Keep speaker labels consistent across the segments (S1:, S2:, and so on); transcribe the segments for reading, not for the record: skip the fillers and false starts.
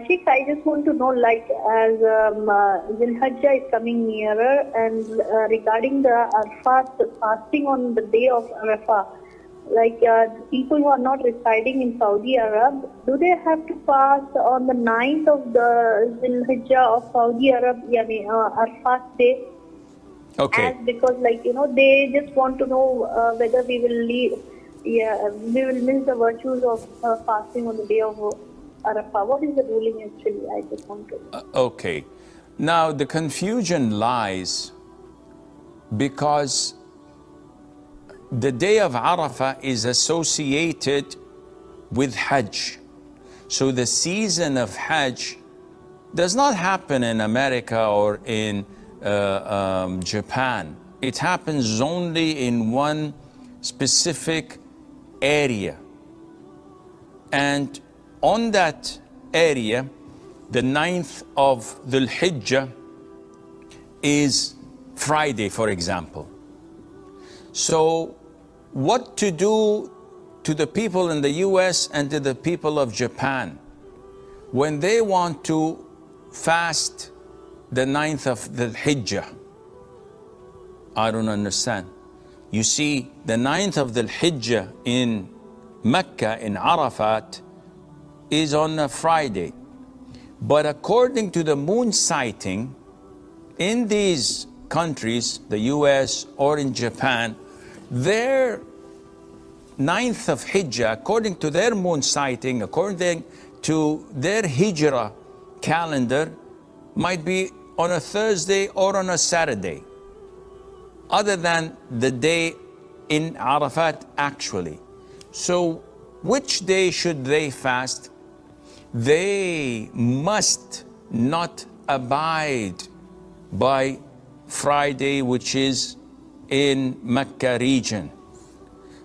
S1: Sheikh, I just want to know, like, as Dhul Hijjah is coming nearer, and regarding the Arafah fasting on the day of Arafah, like people who are not residing in Saudi Arab, do they have to fast on the 9th of the Dhul Hijjah of Saudi Arab, Arafah day?
S2: Okay.
S1: As because, like, they just want to know whether we will we will miss the virtues of fasting on the day of Arafah. What is the ruling actually? I just want to know.
S2: Okay. Now the confusion lies because the day of Arafah is associated with Hajj. So the season of Hajj does not happen in America or in Japan. It happens only in one specific area. And on that area, the 9th of Dhul Hijjah is Friday, for example. So what to do to the people in the US and to the people of Japan when they want to fast the 9th of Dhul Hijjah? I don't understand. You see, the 9th of Dhul Hijjah in Mecca, in Arafat, is on a Friday. But according to the moon sighting, in these countries, the US or in Japan, their 9th of Hijjah, according to their moon sighting, according to their Hijrah calendar, might be on a Thursday or on a Saturday, other than the day in Arafat actually. So which day should they fast? They must not abide by Friday, which is in Mecca region.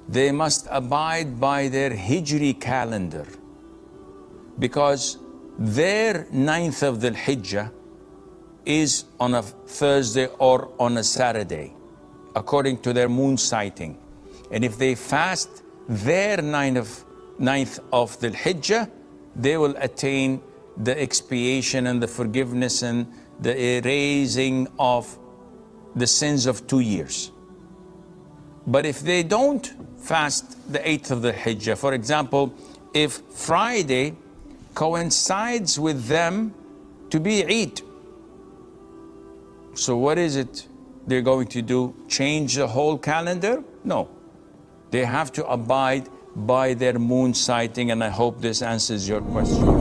S2: They must abide by their Hijri calendar, because their 9th of the Hijjah is on a Thursday or on a Saturday, according to their moon sighting. And if they fast their 9th of the Hijjah, they will attain the expiation and the forgiveness and the erasing of the sins of 2 years. But if they don't fast the 8th of the Hijjah, for example, if Friday coincides with them to be Eid, so what is it they're going to do? Change the whole calendar? No. They have to abide by their moon sighting, and I hope this answers your question.